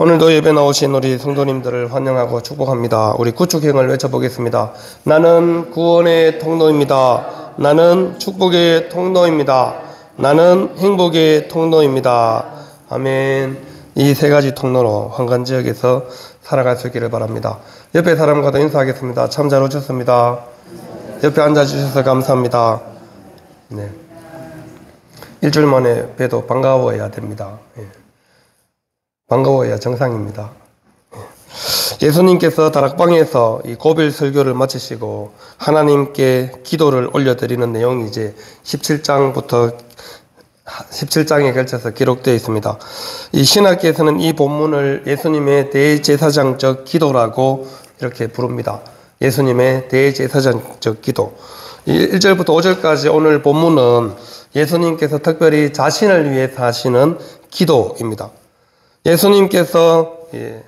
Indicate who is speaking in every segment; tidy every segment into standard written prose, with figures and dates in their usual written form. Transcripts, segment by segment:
Speaker 1: 오늘도 예배 나오신 우리 성도님들을 환영하고 축복합니다. 우리 구축행을 외쳐보겠습니다. 나는 구원의 통로입니다. 나는 축복의 통로입니다. 나는 행복의 통로입니다. 아멘. 이 세 가지 통로로 황간지역에서 살아갈 수 있기를 바랍니다. 옆에 사람과도 인사하겠습니다. 참 잘 오셨습니다. 옆에 앉아주셔서 감사합니다. 네. 일주일 만에 뵈도 반가워해야 됩니다. 반가워야 정상입니다. 예수님께서 다락방에서 이 고별 설교를 마치시고 하나님께 기도를 올려드리는 내용이 이제 17장부터 17장에 걸쳐서 기록되어 있습니다. 이 신학계에서는 이 본문을 예수님의 대제사장적 기도라고 이렇게 부릅니다. 예수님의 대제사장적 기도. 1절부터 5절까지 오늘 본문은 예수님께서 특별히 자신을 위해서 하시는 기도입니다. 예수님께서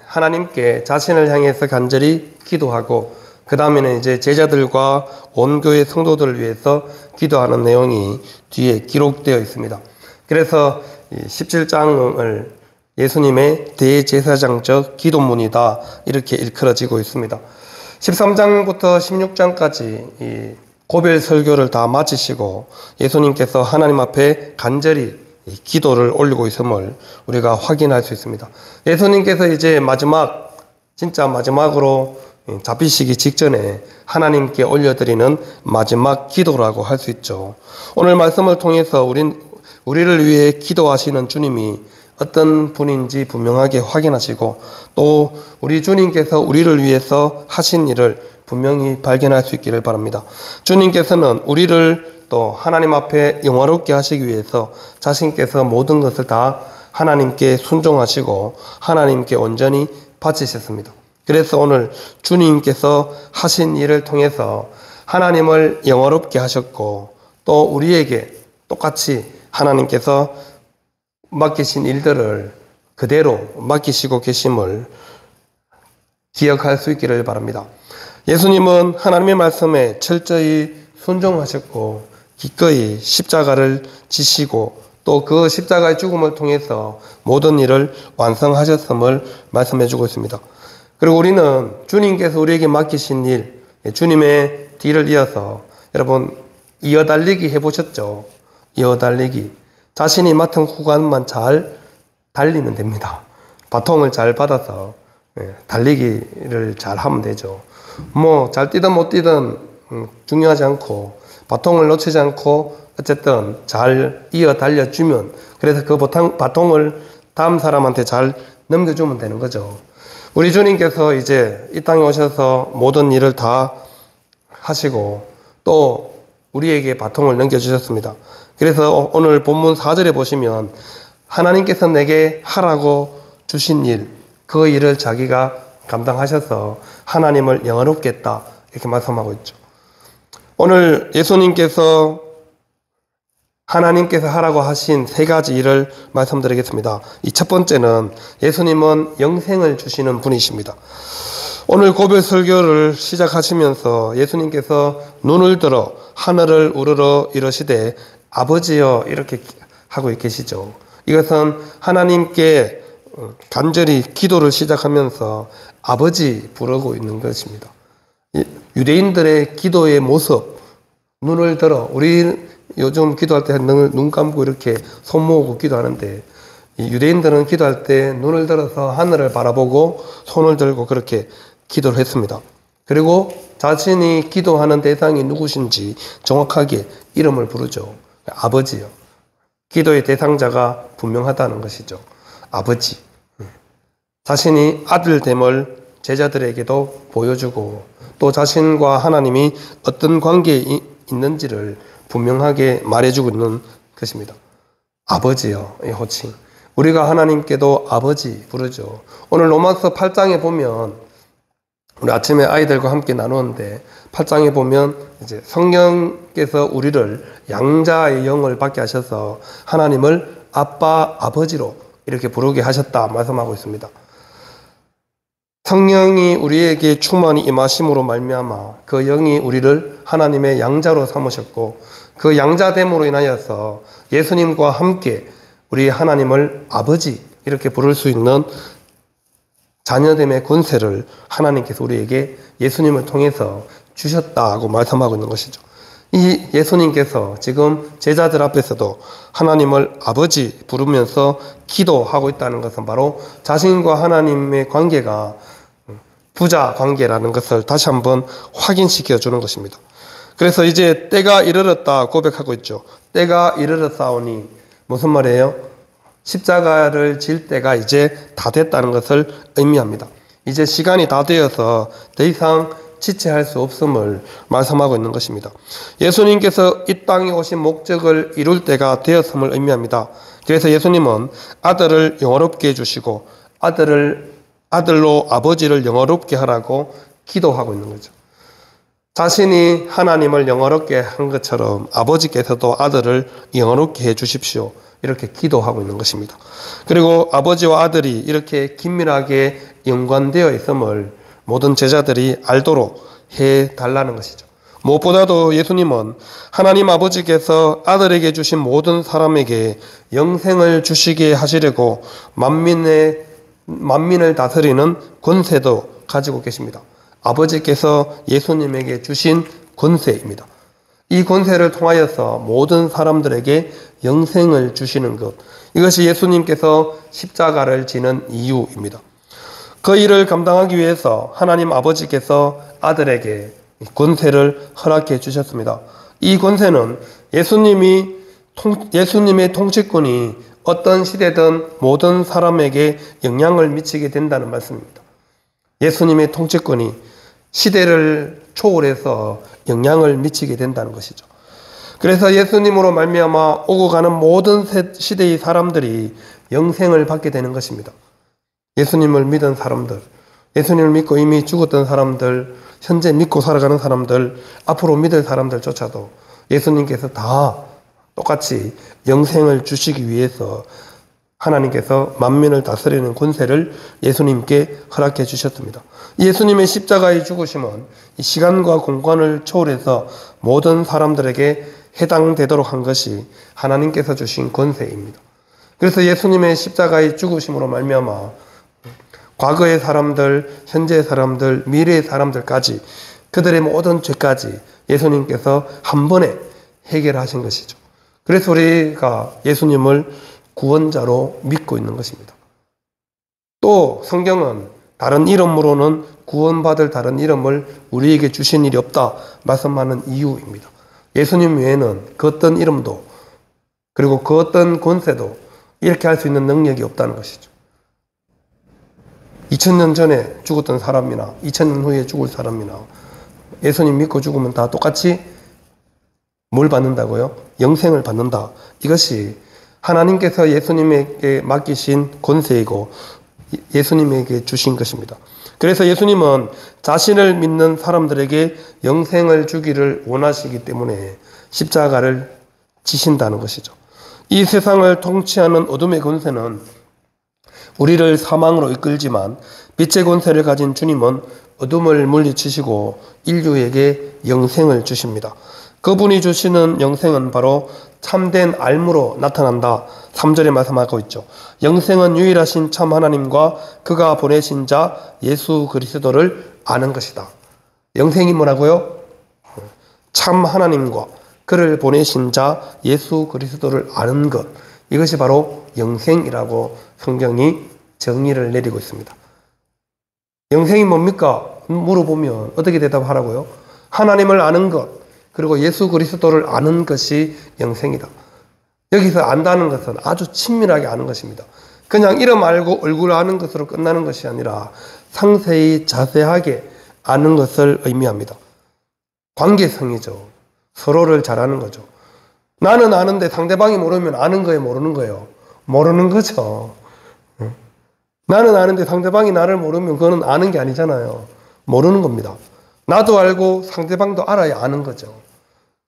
Speaker 1: 하나님께 자신을 향해서 간절히 기도하고 그 다음에는 이제 제자들과 온 교회 성도들을 위해서 기도하는 내용이 뒤에 기록되어 있습니다. 그래서 17장을 예수님의 대제사장적 기도문이다 이렇게 일컬어지고 있습니다. 13장부터 16장까지 이 고별 설교를 다 마치시고 예수님께서 하나님 앞에 간절히 기도를 올리고 있음을 우리가 확인할 수 있습니다. 예수님께서 이제 진짜 마지막으로 잡히시기 직전에 하나님께 올려드리는 마지막 기도라고 할 수 있죠. 오늘 말씀을 통해서 우리를 위해 기도하시는 주님이 어떤 분인지 분명하게 확인하시고 또 우리 주님께서 우리를 위해서 하신 일을 분명히 발견할 수 있기를 바랍니다. 주님께서는 우리를 또 하나님 앞에 영화롭게 하시기 위해서 자신께서 모든 것을 다 하나님께 순종하시고 하나님께 온전히 바치셨습니다. 그래서 오늘 주님께서 하신 일을 통해서 하나님을 영화롭게 하셨고 또 우리에게 똑같이 하나님께서 맡기신 일들을 그대로 맡기시고 계심을 기억할 수 있기를 바랍니다. 예수님은 하나님의 말씀에 철저히 순종하셨고 기꺼이 십자가를 지시고 또 그 십자가의 죽음을 통해서 모든 일을 완성하셨음을 말씀해 주고 있습니다. 그리고 우리는 주님께서 우리에게 맡기신 일, 주님의 뒤를 이어서 여러분 이어달리기 해보셨죠? 이어달리기. 자신이 맡은 구간만 잘 달리면 됩니다. 바통을 잘 받아서 달리기를 잘 하면 되죠. 잘 뛰든 못 뛰든 중요하지 않고 바통을 놓치지 않고 어쨌든 잘 이어 달려주면 그래서 그 바통을 다음 사람한테 잘 넘겨주면 되는 거죠. 우리 주님께서 이제 이 땅에 오셔서 모든 일을 다 하시고 또 우리에게 바통을 넘겨주셨습니다. 그래서 오늘 본문 4절에 보시면 하나님께서 내게 하라고 주신 일, 그 일을 자기가 감당하셔서 하나님을 영화롭게 했다 이렇게 말씀하고 있죠. 오늘 예수님께서 하나님께서 하라고 하신 세 가지 일을 말씀드리겠습니다. 이 첫 번째는 예수님은 영생을 주시는 분이십니다. 오늘 고별 설교를 시작하시면서 예수님께서 눈을 들어 하늘을 우러러 이르시되 아버지여 이렇게 하고 계시죠. 이것은 하나님께 간절히 기도를 시작하면서 아버지 부르고 있는 것입니다. 유대인들의 기도의 모습, 눈을 들어 우리 요즘 기도할 때 눈 감고 이렇게 손 모으고 기도하는데 유대인들은 기도할 때 눈을 들어서 하늘을 바라보고 손을 들고 그렇게 기도를 했습니다. 그리고 자신이 기도하는 대상이 누구신지 정확하게 이름을 부르죠. 아버지요. 기도의 대상자가 분명하다는 것이죠. 아버지. 자신이 아들됨을 제자들에게도 보여주고 또 자신과 하나님이 어떤 관계에 있는지를 분명하게 말해주고 있는 것입니다. 아버지요, 이 호칭. 우리가 하나님께도 아버지 부르죠. 오늘 로마서 8장에 보면 우리 아침에 아이들과 함께 나누는데 8장에 보면 이제 성령께서 우리를 양자의 영을 받게 하셔서 하나님을 아빠, 아버지로 이렇게 부르게 하셨다 말씀하고 있습니다. 성령이 우리에게 충만히 임하심으로 말미암아 그 영이 우리를 하나님의 양자로 삼으셨고 그 양자됨으로 인하여서 예수님과 함께 우리 하나님을 아버지 이렇게 부를 수 있는 자녀됨의 권세를 하나님께서 우리에게 예수님을 통해서 주셨다고 말씀하고 있는 것이죠. 이 예수님께서 지금 제자들 앞에서도 하나님을 아버지 부르면서 기도하고 있다는 것은 바로 자신과 하나님의 관계가 부자 관계라는 것을 다시 한번 확인시켜 주는 것입니다. 그래서 이제 때가 이르렀다 고백하고 있죠. 때가 이르렀사오니 무슨 말이에요? 십자가를 질 때가 이제 다 됐다는 것을 의미합니다. 이제 시간이 다 되어서 더 이상 지체할 수 없음을 말씀하고 있는 것입니다. 예수님께서 이 땅에 오신 목적을 이룰 때가 되었음을 의미합니다. 그래서 예수님은 아들을 영화롭게 해주시고 아들로 아버지를 영화롭게 하라고 기도하고 있는 거죠. 자신이 하나님을 영화롭게 한 것처럼 아버지께서도 아들을 영화롭게 해주십시오. 이렇게 기도하고 있는 것입니다. 그리고 아버지와 아들이 이렇게 긴밀하게 연관되어 있음을 모든 제자들이 알도록 해달라는 것이죠. 무엇보다도 예수님은 하나님 아버지께서 아들에게 주신 모든 사람에게 영생을 주시게 하시려고 만민을 다스리는 권세도 가지고 계십니다. 아버지께서 예수님에게 주신 권세입니다. 이 권세를 통하여서 모든 사람들에게 영생을 주시는 것, 이것이 예수님께서 십자가를 지는 이유입니다. 그 일을 감당하기 위해서 하나님 아버지께서 아들에게 권세를 허락해 주셨습니다. 이 권세는 예수님의 통치권이 어떤 시대든 모든 사람에게 영향을 미치게 된다는 말씀입니다. 예수님의 통치권이 시대를 초월해서 영향을 미치게 된다는 것이죠. 그래서 예수님으로 말미암아 오고 가는 모든 시대의 사람들이 영생을 받게 되는 것입니다. 예수님을 믿은 사람들, 예수님을 믿고 이미 죽었던 사람들, 현재 믿고 살아가는 사람들, 앞으로 믿을 사람들조차도 예수님께서 다 똑같이 영생을 주시기 위해서 하나님께서 만민을 다스리는 권세를 예수님께 허락해 주셨습니다. 예수님의 십자가의 죽으심은 이 시간과 공간을 초월해서 모든 사람들에게 해당되도록 한 것이 하나님께서 주신 권세입니다. 그래서 예수님의 십자가의 죽으심으로 말미암아 과거의 사람들, 현재의 사람들, 미래의 사람들까지 그들의 모든 죄까지 예수님께서 한 번에 해결하신 것이죠. 그래서 우리가 예수님을 구원자로 믿고 있는 것입니다. 또 성경은 다른 이름으로는 구원받을 다른 이름을 우리에게 주신 일이 없다 말씀하는 이유입니다. 예수님 외에는 그 어떤 이름도 그리고 그 어떤 권세도 이렇게 할 수 있는 능력이 없다는 것이죠. 2000년 전에 죽었던 사람이나 2000년 후에 죽을 사람이나 예수님 믿고 죽으면 다 똑같이 뭘 받는다고요? 영생을 받는다. 이것이 하나님께서 예수님에게 맡기신 권세이고 예수님에게 주신 것입니다. 그래서 예수님은 자신을 믿는 사람들에게 영생을 주기를 원하시기 때문에 십자가를 지신다는 것이죠. 이 세상을 통치하는 어둠의 권세는 우리를 사망으로 이끌지만 빛의 권세를 가진 주님은 어둠을 물리치시고 인류에게 영생을 주십니다. 그분이 주시는 영생은 바로 참된 알므로 나타난다. 3절에 말씀하고 있죠. 영생은 유일하신 참 하나님과 그가 보내신 자 예수 그리스도를 아는 것이다. 영생이 뭐라고요? 참 하나님과 그를 보내신 자 예수 그리스도를 아는 것. 이것이 바로 영생이라고 성경이 정의를 내리고 있습니다. 영생이 뭡니까? 물어보면 어떻게 대답하라고요? 하나님을 아는 것, 그리고 예수 그리스도를 아는 것이 영생이다. 여기서 안다는 것은 아주 친밀하게 아는 것입니다. 그냥 이름 알고 얼굴 아는 것으로 끝나는 것이 아니라 상세히 자세하게 아는 것을 의미합니다. 관계성이죠. 서로를 잘 아는 거죠. 나는 아는데 상대방이 모르면 아는 거예요, 모르는 거예요? 모르는 거죠. 나는 아는데 상대방이 나를 모르면 그거는 아는 게 아니잖아요. 모르는 겁니다. 나도 알고 상대방도 알아야 아는 거죠.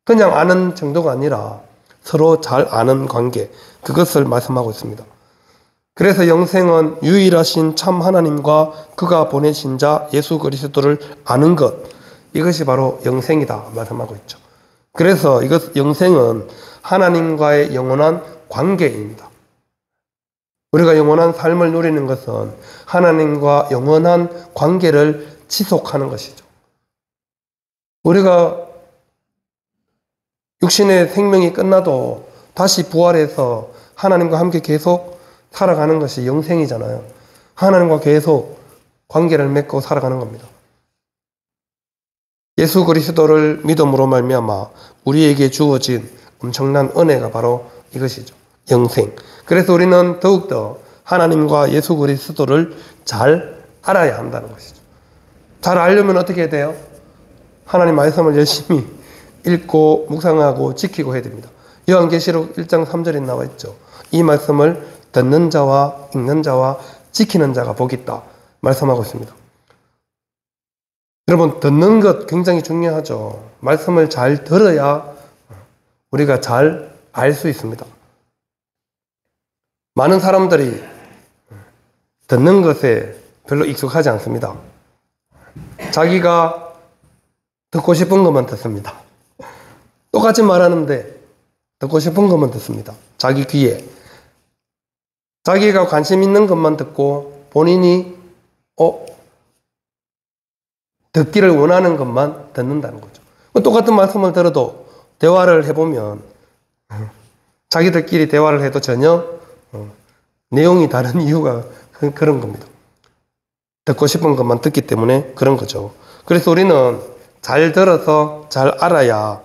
Speaker 1: 그냥 아는 정도가 아니라 서로 잘 아는 관계, 그것을 말씀하고 있습니다. 그래서 영생은 유일하신 참 하나님과 그가 보내신 자 예수 그리스도를 아는 것, 이것이 바로 영생이다 말씀하고 있죠. 그래서 영생은 하나님과의 영원한 관계입니다. 우리가 영원한 삶을 누리는 것은 하나님과 영원한 관계를 지속하는 것이죠. 우리가 육신의 생명이 끝나도 다시 부활해서 하나님과 함께 계속 살아가는 것이 영생이잖아요. 하나님과 계속 관계를 맺고 살아가는 겁니다. 예수 그리스도를 믿음으로 말미암아 우리에게 주어진 엄청난 은혜가 바로 이것이죠. 영생. 그래서 우리는 더욱더 하나님과 예수 그리스도를 잘 알아야 한다는 것이죠. 잘 알려면 어떻게 해야 돼요? 하나님 말씀을 열심히 읽고 묵상하고 지키고 해야 됩니다. 요한계시록 1장 3절에 나와 있죠. 이 말씀을 듣는 자와 읽는 자와 지키는 자가 복이 있다 말씀하고 있습니다. 여러분, 듣는 것 굉장히 중요하죠. 말씀을 잘 들어야 우리가 잘 알 수 있습니다. 많은 사람들이 듣는 것에 별로 익숙하지 않습니다. 자기가 듣고 싶은 것만 듣습니다. 똑같이 말하는데 듣고 싶은 것만 듣습니다. 자기 귀에. 자기가 관심 있는 것만 듣고 본인이 듣기를 원하는 것만 듣는다는 거죠. 똑같은 말씀을 들어도 대화를 해보면 자기들끼리 대화를 해도 전혀 내용이 다른 이유가 그런 겁니다. 듣고 싶은 것만 듣기 때문에 그런 거죠. 그래서 우리는 잘 들어서 잘 알아야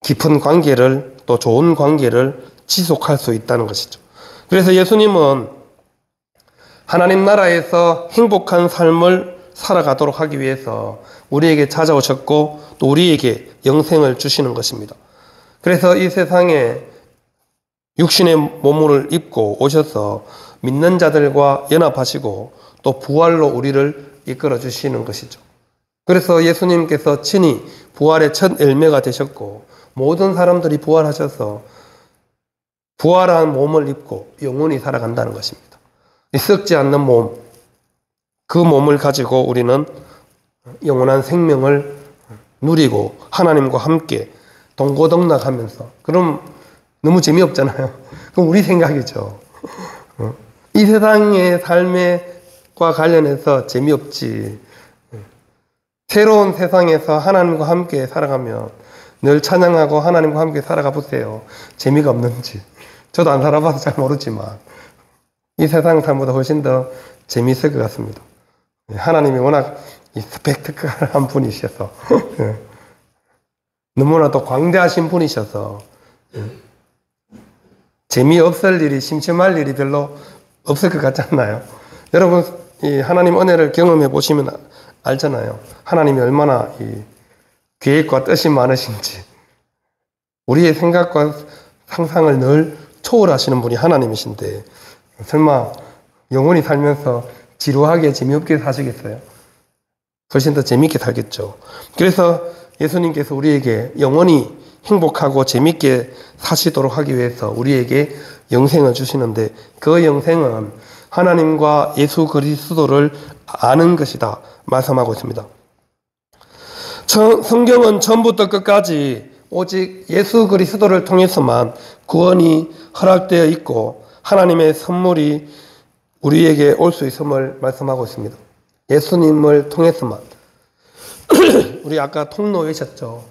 Speaker 1: 깊은 관계를 또 좋은 관계를 지속할 수 있다는 것이죠. 그래서 예수님은 하나님 나라에서 행복한 삶을 살아가도록 하기 위해서 우리에게 찾아오셨고 또 우리에게 영생을 주시는 것입니다. 그래서 이 세상에 육신의 몸을 입고 오셔서 믿는 자들과 연합하시고 또 부활로 우리를 이끌어 주시는 것이죠. 그래서 예수님께서 친히 부활의 첫 열매가 되셨고 모든 사람들이 부활하셔서 부활한 몸을 입고 영원히 살아간다는 것입니다. 썩지 않는 몸, 그 몸을 가지고 우리는 영원한 생명을 누리고 하나님과 함께 동고동락하면서, 그럼 너무 재미없잖아요. 그럼 우리 생각이죠. 이 세상의 삶과 관련해서 재미없지. 새로운 세상에서 하나님과 함께 살아가면 늘 찬양하고 하나님과 함께 살아가 보세요. 재미가 없는지. 저도 안 살아봐서 잘 모르지만 이 세상 삶보다 훨씬 더 재미있을 것 같습니다. 하나님이 워낙 스펙타클한 분이셔서 너무나 또 광대하신 분이셔서 재미없을 일이, 심심할 일이 별로 없을 것 같지 않나요? 여러분, 이 하나님 은혜를 경험해 보시면 알잖아요. 하나님이 얼마나 이 계획과 뜻이 많으신지, 우리의 생각과 상상을 늘 초월하시는 분이 하나님이신데 설마 영원히 살면서 지루하게 재미없게 사시겠어요? 훨씬 더 재미있게 살겠죠. 그래서 예수님께서 우리에게 영원히 행복하고 재미있게 사시도록 하기 위해서 우리에게 영생을 주시는데 그 영생은 하나님과 예수 그리스도를 아는 것이다 말씀하고 있습니다. 성경은 처음부터 끝까지 오직 예수 그리스도를 통해서만 구원이 허락되어 있고 하나님의 선물이 우리에게 올 수 있음을 말씀하고 있습니다. 예수님을 통해서만. 우리 아까 통로 외쳤죠.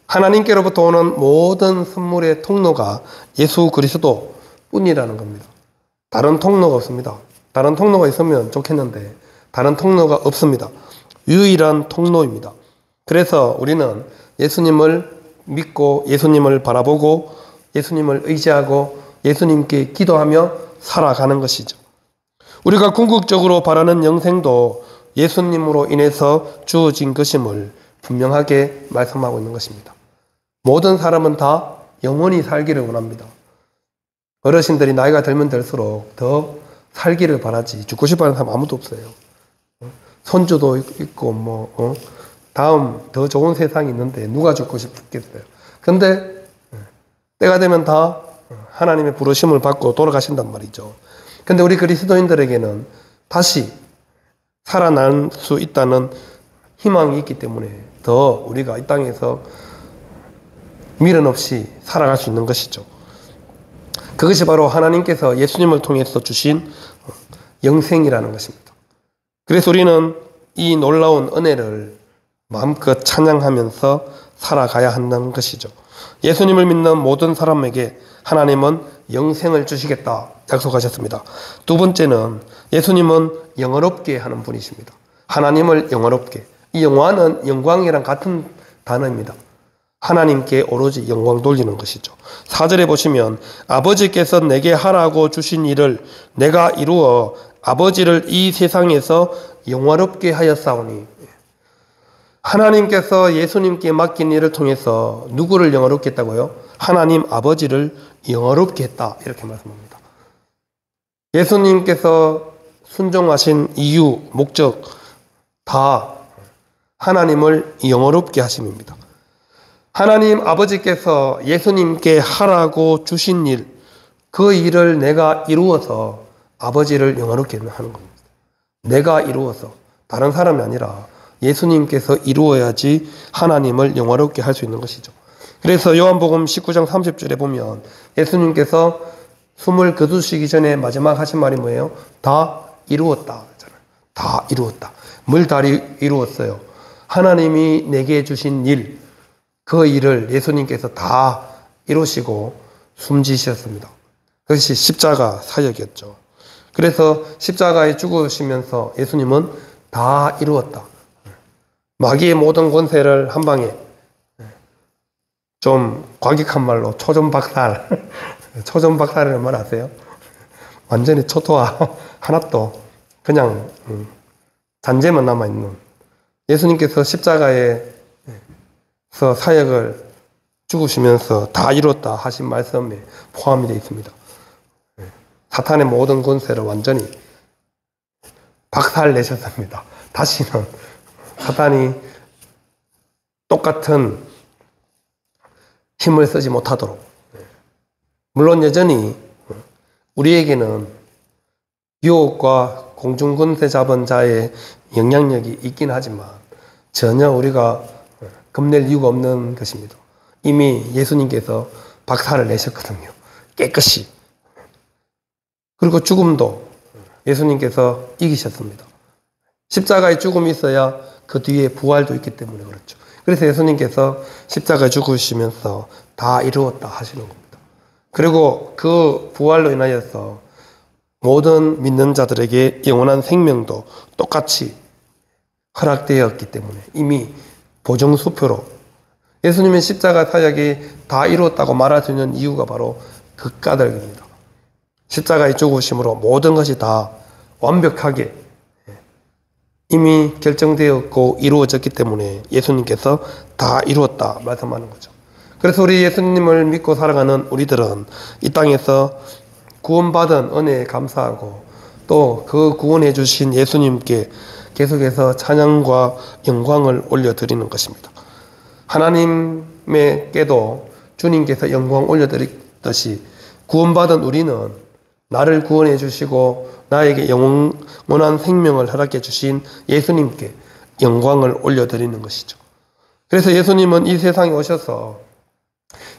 Speaker 1: 하나님께로부터 오는 모든 선물의 통로가 예수 그리스도 뿐이라는 겁니다. 다른 통로가 없습니다. 다른 통로가 있으면 좋겠는데 다른 통로가 없습니다. 유일한 통로입니다. 그래서 우리는 예수님을 믿고 예수님을 바라보고 예수님을 의지하고 예수님께 기도하며 살아가는 것이죠. 우리가 궁극적으로 바라는 영생도 예수님으로 인해서 주어진 것임을 분명하게 말씀하고 있는 것입니다. 모든 사람은 다 영원히 살기를 원합니다. 어르신들이 나이가 들면 들수록 더 살기를 바라지 죽고 싶어하는 사람 아무도 없어요. 손주도 있고 다음 더 좋은 세상이 있는데 누가 죽고 싶겠어요. 근데 때가 되면 다 하나님의 부르심을 받고 돌아가신단 말이죠. 근데 우리 그리스도인들에게는 다시 살아날 수 있다는 희망이 있기 때문에 더 우리가 이 땅에서 미련 없이 살아갈 수 있는 것이죠. 그것이 바로 하나님께서 예수님을 통해서 주신 영생이라는 것입니다. 그래서 우리는 이 놀라운 은혜를 마음껏 찬양하면서 살아가야 한다는 것이죠. 예수님을 믿는 모든 사람에게 하나님은 영생을 주시겠다 약속하셨습니다. 두 번째는 예수님은 영화롭게 하는 분이십니다. 하나님을 영화롭게. 이 영화는 영광이랑 같은 단어입니다. 하나님께 오로지 영광 돌리는 것이죠. 4절에 보시면 아버지께서 내게 하라고 주신 일을 내가 이루어 아버지를 이 세상에서 영화롭게 하였사오니, 하나님께서 예수님께 맡긴 일을 통해서 누구를 영화롭게 했다고요? 하나님 아버지를 영화롭게 했다, 이렇게 말씀합니다. 예수님께서 순종하신 이유, 목적 다 하나님을 영화롭게 하심입니다. 하나님 아버지께서 예수님께 하라고 주신 일, 그 일을 내가 이루어서 아버지를 영화롭게 하는 겁니다. 내가 이루어서, 다른 사람이 아니라 예수님께서 이루어야지 하나님을 영화롭게 할 수 있는 것이죠. 그래서 요한복음 19장 30절에 보면 예수님께서 숨을 거두시기 전에 마지막 하신 말이 뭐예요? 다 이루었다. 다 이루었다. 뭘 다 이루었어요? 하나님이 내게 주신 일, 그 일을 예수님께서 다 이루시고 숨지셨습니다. 그것이 십자가 사역이었죠. 그래서 십자가에 죽으시면서 예수님은 다 이루었다. 마귀의 모든 권세를 한 방에, 좀 과격한 말로 초전박살, 초전박살이라는 말 아세요? 완전히 초토화, 하나도 그냥 잔재만 남아있는, 예수님께서 십자가에서 사역을 죽으시면서 다 이뤘다 하신 말씀에 포함이 되어 있습니다. 사탄의 모든 권세를 완전히 박살 내셨습니다. 다시는 사탄이 똑같은 힘을 쓰지 못하도록. 물론 여전히 우리에게는 유혹과 공중권세 잡은 자의 영향력이 있긴 하지만 전혀 우리가 겁낼 이유가 없는 것입니다. 이미 예수님께서 박살을 내셨거든요. 깨끗이. 그리고 죽음도 예수님께서 이기셨습니다. 십자가의 죽음이 있어야 그 뒤에 부활도 있기 때문에 그렇죠. 그래서 예수님께서 십자가에 죽으시면서 다 이루었다 하시는 겁니다. 그리고 그 부활로 인하여서 모든 믿는 자들에게 영원한 생명도 똑같이 허락되었기 때문에 이미 보정수표로 예수님의 십자가 사역이 다 이루었다고 말할 수 있는 이유가 바로 그 까닭입니다. 십자가의 죽으심으로 모든 것이 다 완벽하게 이미 결정되었고 이루어졌기 때문에 예수님께서 다 이루었다 말씀하는 거죠. 그래서 우리 예수님을 믿고 살아가는 우리들은 이 땅에서 구원받은 은혜에 감사하고 또 그 구원해 주신 예수님께 계속해서 찬양과 영광을 올려드리는 것입니다. 하나님께도 주님께서 영광 올려드리듯이 구원받은 우리는 나를 구원해 주시고 나에게 영원한 생명을 허락해 주신 예수님께 영광을 올려드리는 것이죠. 그래서 예수님은 이 세상에 오셔서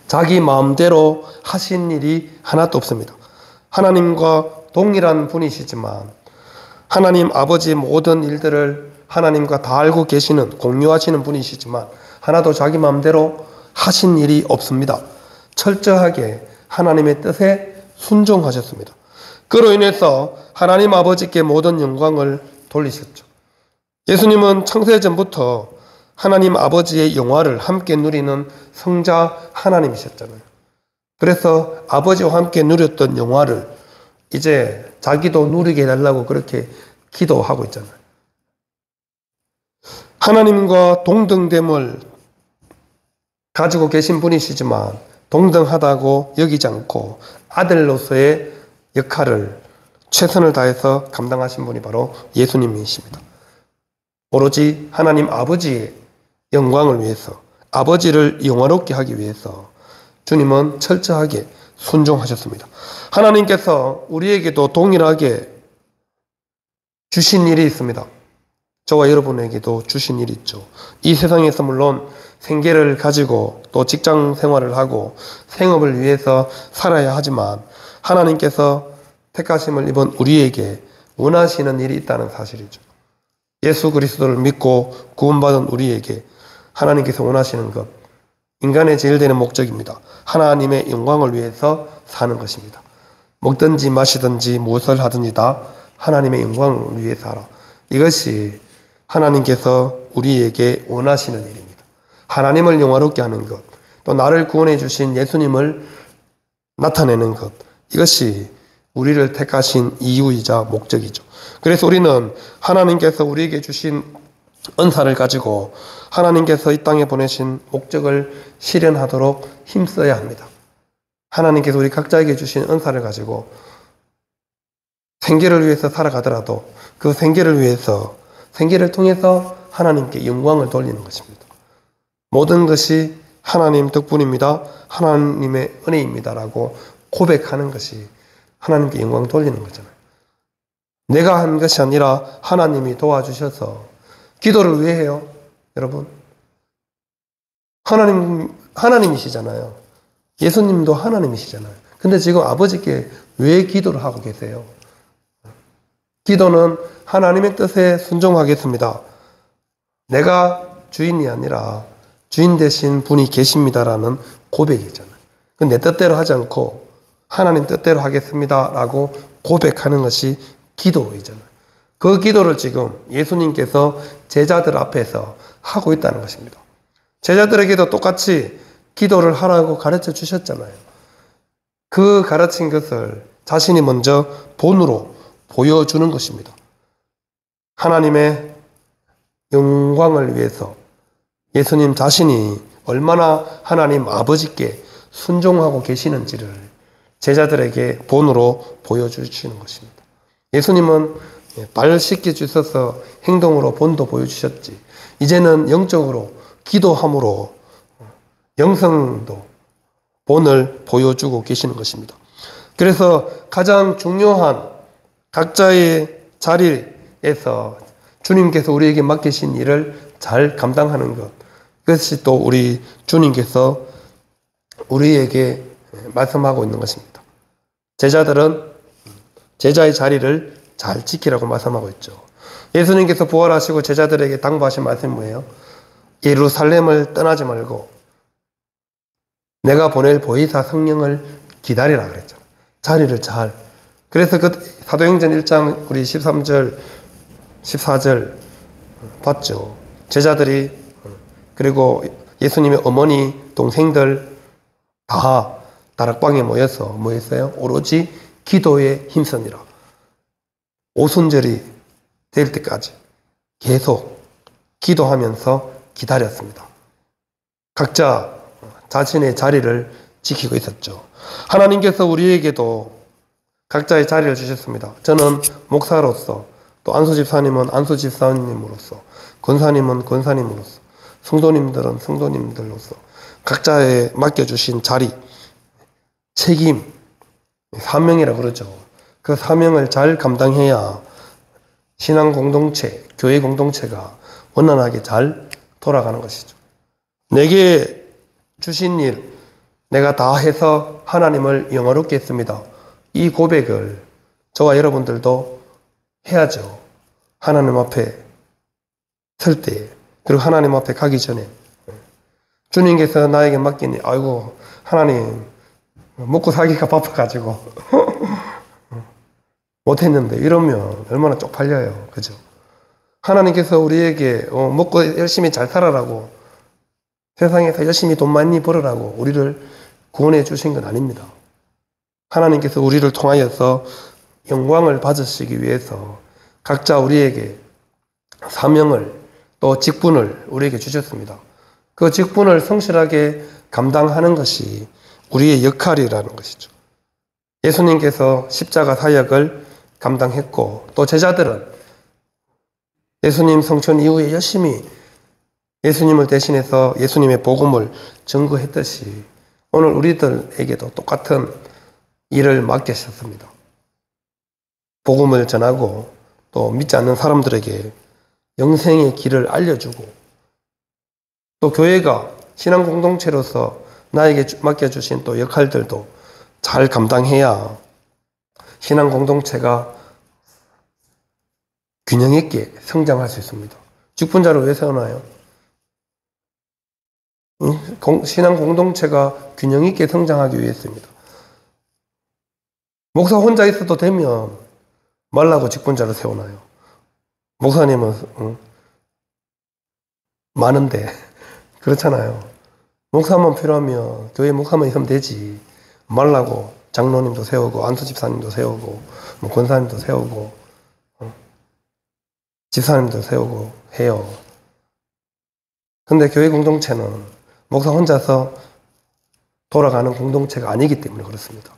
Speaker 1: 자기 마음대로 하신 일이 하나도 없습니다. 하나님과 동일한 분이시지만 하나님 아버지의 모든 일들을 하나님과 다 알고 계시는, 공유하시는 분이시지만 하나도 자기 마음대로 하신 일이 없습니다. 철저하게 하나님의 뜻에 순종하셨습니다. 그로 인해서 하나님 아버지께 모든 영광을 돌리셨죠. 예수님은 창세전부터 하나님 아버지의 영화를 함께 누리는 성자 하나님이셨잖아요. 그래서 아버지와 함께 누렸던 영화를 이제 자기도 누리게 해달라고 그렇게 기도하고 있잖아요. 하나님과 동등됨을 가지고 계신 분이시지만 동등하다고 여기지 않고 아들로서의 역할을 최선을 다해서 감당하신 분이 바로 예수님이십니다. 오로지 하나님 아버지의 영광을 위해서, 아버지를 영화롭게 하기 위해서 주님은 철저하게 순종하셨습니다. 하나님께서 우리에게도 동일하게 주신 일이 있습니다. 저와 여러분에게도 주신 일이 있죠. 이 세상에서 물론 생계를 가지고 또 직장 생활을 하고 생업을 위해서 살아야 하지만 하나님께서 택하심을 입은 우리에게 원하시는 일이 있다는 사실이죠. 예수 그리스도를 믿고 구원받은 우리에게 하나님께서 원하시는 것, 인간의 제일 되는 목적입니다. 하나님의 영광을 위해서 사는 것입니다. 먹든지 마시든지 무엇을 하든지 다 하나님의 영광을 위해서 하라. 이것이 하나님께서 우리에게 원하시는 일입니다. 하나님을 영화롭게 하는 것, 또 나를 구원해 주신 예수님을 나타내는 것, 이것이 우리를 택하신 이유이자 목적이죠. 그래서 우리는 하나님께서 우리에게 주신 은사를 가지고 하나님께서 이 땅에 보내신 목적을 실현하도록 힘써야 합니다. 하나님께서 우리 각자에게 주신 은사를 가지고 생계를 위해서 살아가더라도 그 생계를 통해서 하나님께 영광을 돌리는 것입니다. 모든 것이 하나님 덕분입니다. 하나님의 은혜입니다라고 고백하는 것이 하나님께 영광 돌리는 거잖아요. 내가 한 것이 아니라 하나님이 도와주셔서. 기도를 왜 해요? 여러분, 하나님이시잖아요. 예수님도 하나님이시잖아요. 근데 지금 아버지께 왜 기도를 하고 계세요? 기도는 하나님의 뜻에 순종하겠습니다. 내가 주인이 아니라 주인 되신 분이 계십니다라는 고백이잖아요. 내 뜻대로 하지 않고 하나님 뜻대로 하겠습니다라고 고백하는 것이 기도이잖아요. 그 기도를 지금 예수님께서 제자들 앞에서 하고 있다는 것입니다. 제자들에게도 똑같이 기도를 하라고 가르쳐 주셨잖아요. 그 가르친 것을 자신이 먼저 본으로 보여주는 것입니다. 하나님의 영광을 위해서 예수님 자신이 얼마나 하나님 아버지께 순종하고 계시는지를 제자들에게 본으로 보여주시는 것입니다. 예수님은 발 씻겨주셔서 행동으로 본도 보여주셨지, 이제는 영적으로 기도함으로 영성도 본을 보여주고 계시는 것입니다. 그래서 가장 중요한 각자의 자리에서 주님께서 우리에게 맡기신 일을 잘 감당하는 것, 그것이 또 우리 주님께서 우리에게 말씀하고 있는 것입니다. 제자들은 제자의 자리를 잘 지키라고 말씀하고 있죠. 예수님께서 부활하시고 제자들에게 당부하신 말씀이 뭐예요? 예루살렘을 떠나지 말고 내가 보낼 보혜사 성령을 기다리라 그랬잖아요. 자리를 잘. 그래서 그 사도행전 1장 우리 13절 14절 봤죠. 제자들이, 그리고 예수님의 어머니 동생들 다 다락방에 모여서 뭐 했어요? 오로지 기도에 힘쓰니라. 오순절이 될 때까지 계속 기도하면서 기다렸습니다. 각자 자신의 자리를 지키고 있었죠. 하나님께서 우리에게도 각자의 자리를 주셨습니다. 저는 목사로서, 또 안수 집사님은 안수 집사님으로서, 권사님은 권사님으로서, 성도님들은 성도님들로서 각자의 맡겨주신 자리, 책임, 사명이라고 그러죠. 그 사명을 잘 감당해야 신앙 공동체, 교회 공동체가 원활하게 잘 돌아가는 것이죠. 내게 주신 일, 내가 다 해서 하나님을 영화롭게 했습니다. 이 고백을 저와 여러분들도 해야죠. 하나님 앞에 설 때, 그리고 하나님 앞에 가기 전에. 주님께서 나에게 맡기니, 아이고, 하나님, 먹고 살기가 바빠가지고 못했는데, 이러면 얼마나 쪽팔려요. 그죠? 하나님께서 우리에게 먹고 열심히 잘 살아라고, 세상에서 열심히 돈 많이 벌으라고 우리를 구원해 주신 건 아닙니다. 하나님께서 우리를 통하여서 영광을 받으시기 위해서 각자 우리에게 사명을, 또 직분을 우리에게 주셨습니다. 그 직분을 성실하게 감당하는 것이 우리의 역할이라는 것이죠. 예수님께서 십자가 사역을 감당했고, 또 제자들은 예수님 성천 이후에 열심히 예수님을 대신해서 예수님의 복음을 전거했듯이 오늘 우리들에게도 똑같은 일을 맡기셨습니다. 복음을 전하고, 또 믿지 않는 사람들에게 영생의 길을 알려주고, 또 교회가 신앙 공동체로서 나에게 맡겨주신 또 역할들도 잘 감당해야 신앙 공동체가 균형 있게 성장할 수 있습니다. 직분자를 왜 세워놔요? 신앙 공동체가 균형 있게 성장하기 위해서입니다. 목사 혼자 있어도 되면 말라고 직분자를 세워놔요. 목사님은 많은데 그렇잖아요. 목사만 필요하면 교회 목사만 있으면 되지. 말라고 장로님도 세우고 안수 집사님도 세우고 뭐 권사님도 세우고 집사님도 세우고 해요. 근데 교회 공동체는 목사 혼자서 돌아가는 공동체가 아니기 때문에 그렇습니다.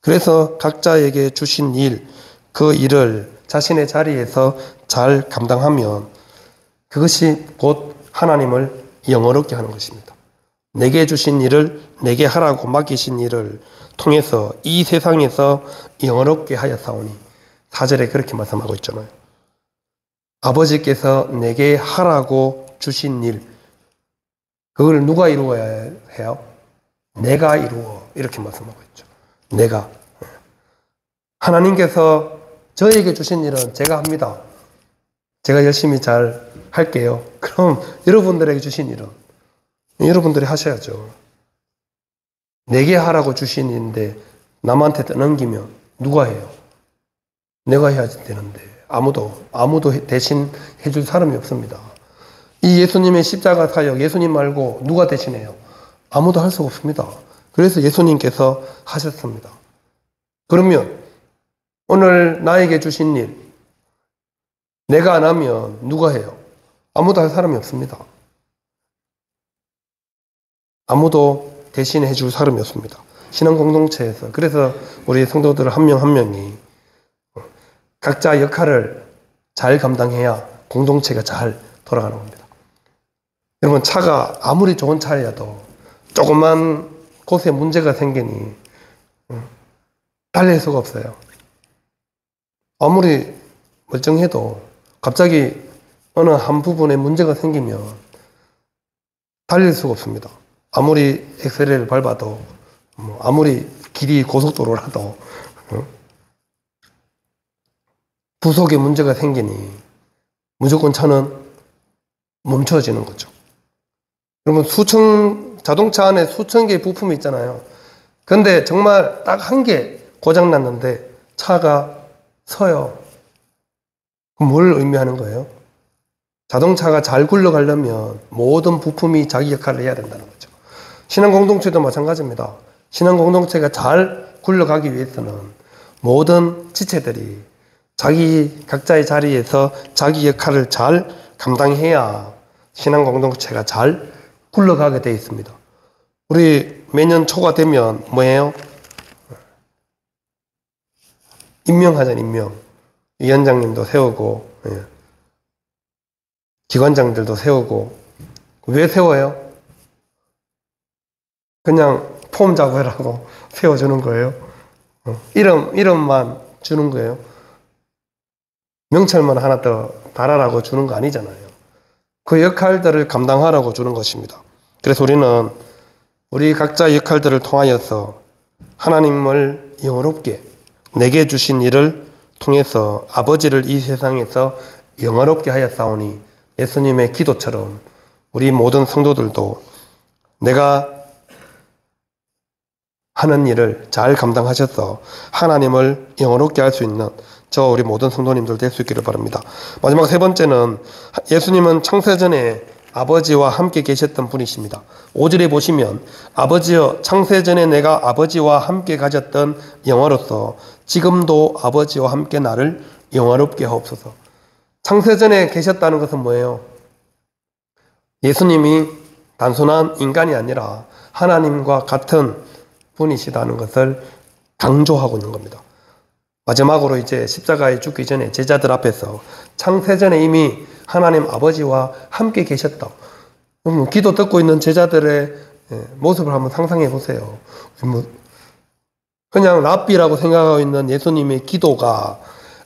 Speaker 1: 그래서 각자에게 주신 일, 그 일을 자신의 자리에서 잘 감당하면 그것이 곧 하나님을 영어롭게 하는 것입니다. 내게 주신 일을 내게 하라고 맡기신 일을 통해서 이 세상에서 영어롭게 하였사오니 4절에 그렇게 말씀하고 있잖아요. 아버지께서 내게 하라고 주신 일, 그걸 누가 이루어야 해요? 내가 이루어. 이렇게 말씀하고 있죠. 내가. 하나님께서 저에게 주신 일은 제가 합니다. 제가 열심히 잘 할게요. 그럼 여러분들에게 주신 일은 여러분들이 하셔야죠. 내게 하라고 주신 일인데 남한테 넘기면 누가 해요? 내가 해야 되는데 아무도 대신 해줄 사람이 없습니다. 이 예수님의 십자가 사역, 예수님 말고 누가 대신해요? 아무도 할 수가 없습니다. 그래서 예수님께서 하셨습니다. 그러면 오늘 나에게 주신 일, 내가 안 하면 누가 해요? 아무도 할 사람이 없습니다. 아무도 대신해 줄 사람이 없습니다. 신앙 공동체에서. 그래서 우리 성도들 한 명 한 명이 각자 역할을 잘 감당해야 공동체가 잘 돌아가는 겁니다. 여러분, 차가 아무리 좋은 차여도 조그만 곳에 문제가 생기니 달릴 수가 없어요. 아무리 멀쩡해도 갑자기 어느 한 부분에 문제가 생기면 달릴 수가 없습니다. 아무리 엑셀레를 밟아도 아무리 길이 고속도로라도 부속에 문제가 생기니 무조건 차는 멈춰지는 거죠. 여러분, 자동차 안에 수천 개의 부품이 있잖아요. 근데 정말 딱 한 개 고장 났는데 차가 서요. 그럼 뭘 의미하는 거예요? 자동차가 잘 굴러가려면 모든 부품이 자기 역할을 해야 된다는 거죠. 신앙 공동체도 마찬가지입니다. 신앙 공동체가 잘 굴러가기 위해서는 모든 지체들이 자기 각자의 자리에서 자기 역할을 잘 감당해야 신앙 공동체가 잘 굴러가게 되어 있습니다. 우리 매년 초가 되면 뭐예요? 임명하잖아요. 임명. 위원장님도 세우고 기관장들도 세우고. 왜 세워요? 그냥 폼 잡으라고 세워주는 거예요. 이름만 주는 거예요. 명찰만 하나 더 달아라고 주는 거 아니잖아요. 그 역할들을 감당하라고 주는 것입니다. 그래서 우리는 우리 각자의 역할들을 통하여서 하나님을 영어롭게 내게 주신 일을 통해서 아버지를 이 세상에서 영어롭게 하였사오니 예수님의 기도처럼 우리 모든 성도들도 내가 하는 일을 잘 감당하셔서 하나님을 영어롭게 할 수 있는 우리 모든 성도님들 될 수 있기를 바랍니다. 마지막 세 번째는 예수님은 창세전에 아버지와 함께 계셨던 분이십니다. 5절에 보시면 아버지여 창세전에 내가 아버지와 함께 가졌던 영화로서 지금도 아버지와 함께 나를 영화롭게 하옵소서. 창세전에 계셨다는 것은 뭐예요? 예수님이 단순한 인간이 아니라 하나님과 같은 분이시다는 것을 강조하고 있는 겁니다. 마지막으로 이제 십자가에 죽기 전에 제자들 앞에서 창세전에 이미 하나님 아버지와 함께 계셨다. 기도 듣고 있는 제자들의 모습을 한번 상상해 보세요. 그냥 랍비라고 생각하고 있는 예수님의 기도가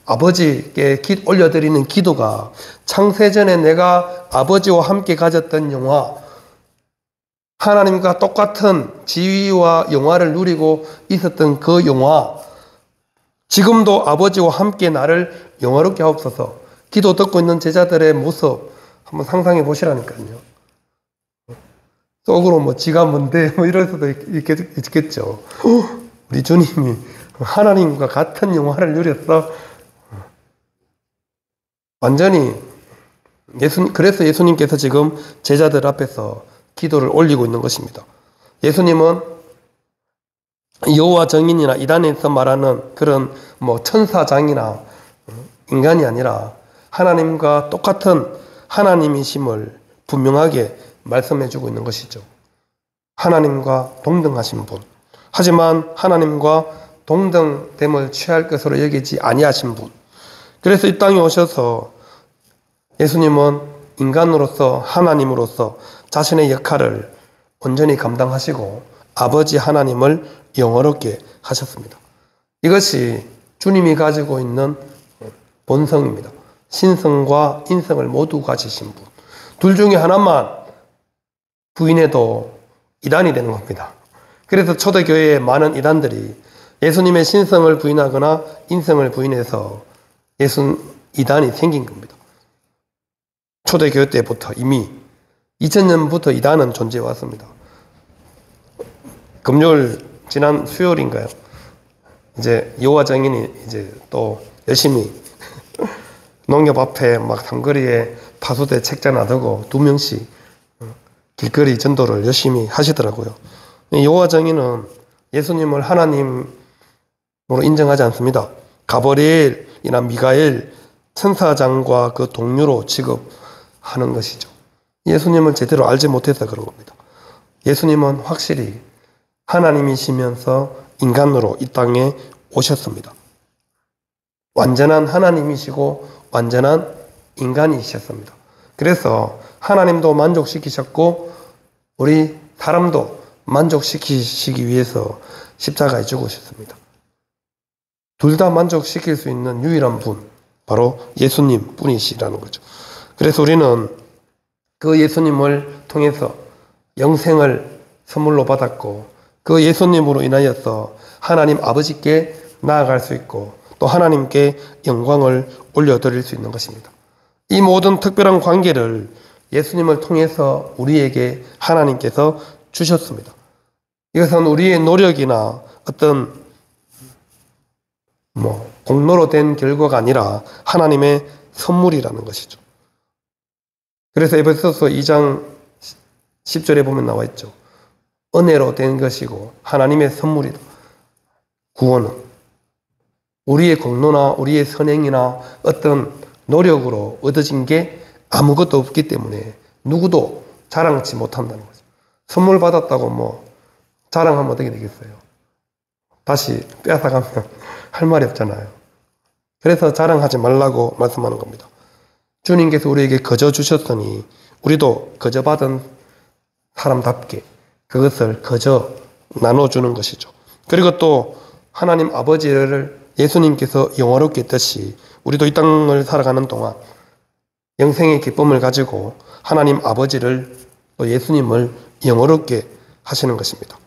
Speaker 1: 아버지께 올려드리는 기도가 창세전에 내가 아버지와 함께 가졌던 영화, 하나님과 똑같은 지위와 영화를 누리고 있었던 그 영화, 지금도 아버지와 함께 나를 영화롭게 하옵소서. 기도 듣고 있는 제자들의 모습 한번 상상해 보시라니까요. 속으로 뭐 지가 뭔데 뭐 이럴 수도 있겠죠. 우리 주님이 하나님과 같은 영화를 누렸어. 완전히 그래서 예수님께서 지금 제자들 앞에서 기도를 올리고 있는 것입니다. 예수님은 여호와 정인이나 이단에서 말하는 그런 뭐 천사장이나 인간이 아니라 하나님과 똑같은 하나님이심을 분명하게 말씀해주고 있는 것이죠. 하나님과 동등하신 분. 하지만 하나님과 동등됨을 취할 것으로 여기지 아니하신 분. 그래서 이 땅에 오셔서 예수님은 인간으로서 하나님으로서 자신의 역할을 온전히 감당하시고 아버지 하나님을 영화롭게 하셨습니다. 이것이 주님이 가지고 있는 본성입니다. 신성과 인성을 모두 가지신 분. 둘 중에 하나만 부인해도 이단이 되는 겁니다. 그래서 초대교회의 많은 이단들이 예수님의 신성을 부인하거나 인성을 부인해서 이단이 생긴 겁니다. 초대교회 때부터 이미 2000년부터 이단은 존재해 왔습니다. 금요일 지난 수요일인가요? 이제 여호와 정인이 이제 또 열심히 농협 앞에 막 삼거리에 파수대 책자 놔두고 2명씩 길거리 전도를 열심히 하시더라고요. 여호와 정인은 예수님을 하나님으로 인정하지 않습니다. 가브리엘이나 미가엘 천사장과 그 동료로 취급하는 것이죠. 예수님을 제대로 알지 못해서 그런 겁니다. 예수님은 확실히 하나님이시면서 인간으로 이 땅에 오셨습니다. 완전한 하나님이시고 완전한 인간이셨습니다. 그래서 하나님도 만족시키셨고 우리 사람도 만족시키시기 위해서 십자가에 죽으셨습니다. 둘 다 만족시킬 수 있는 유일한 분, 바로 예수님 뿐이시라는 거죠. 그래서 우리는 그 예수님을 통해서 영생을 선물로 받았고 그 예수님으로 인하여서 하나님 아버지께 나아갈 수 있고 또 하나님께 영광을 올려드릴 수 있는 것입니다. 이 모든 특별한 관계를 예수님을 통해서 우리에게 하나님께서 주셨습니다. 이것은 우리의 노력이나 어떤 공로로 된 결과가 아니라 하나님의 선물이라는 것이죠. 그래서 에베소서 2장 10절에 보면 나와 있죠. 은혜로 된 것이고 하나님의 선물이다. 구원은 우리의 공로나 우리의 선행이나 어떤 노력으로 얻어진 게 아무것도 없기 때문에 누구도 자랑치 못한다는 거죠. 선물 받았다고 자랑하면 어떻게 되겠어요? 다시 빼앗아가면 할 말이 없잖아요. 그래서 자랑하지 말라고 말씀하는 겁니다. 주님께서 우리에게 거저 주셨으니 우리도 거저 받은 사람답게 그것을 거저 나눠주는 것이죠. 그리고 또 하나님 아버지를 예수님께서 영화롭게 했듯이 우리도 이 땅을 살아가는 동안 영생의 기쁨을 가지고 하나님 아버지를 또 예수님을 영화롭게 하시는 것입니다.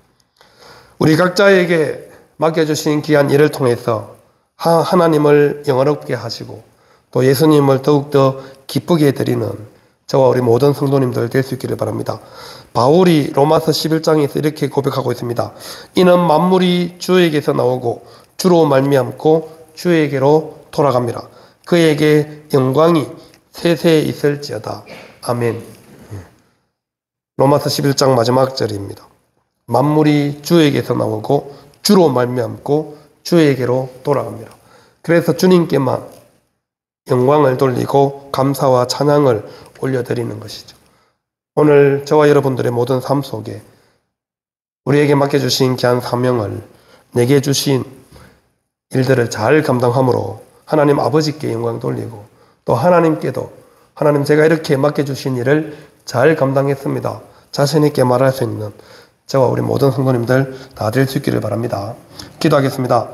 Speaker 1: 우리 각자에게 맡겨주신 귀한 일을 통해서 하나님을 영화롭게 하시고 또 예수님을 더욱더 기쁘게 해드리는 저와 우리 모든 성도님들 될 수 있기를 바랍니다. 바울이 로마서 11장에서 이렇게 고백하고 있습니다. 이는 만물이 주에게서 나오고 주로 말미암고 주에게로 돌아갑니다. 그에게 영광이 세세 있을지어다. 아멘. 로마서 11장 마지막 절입니다. 만물이 주에게서 나오고 주로 말미암고 주에게로 돌아갑니다. 그래서 주님께만 영광을 돌리고 감사와 찬양을 올려드리는 것이죠. 오늘 저와 여러분들의 모든 삶 속에 우리에게 맡겨주신 귀한 사명을 내게 주신 일들을 잘 감당함으로 하나님 아버지께 영광 돌리고 또 하나님께도 하나님 제가 이렇게 맡겨주신 일을 잘 감당했습니다. 자신 있게 말할 수 있는 저와 우리 모든 성도님들 다 될 수 있기를 바랍니다. 기도하겠습니다.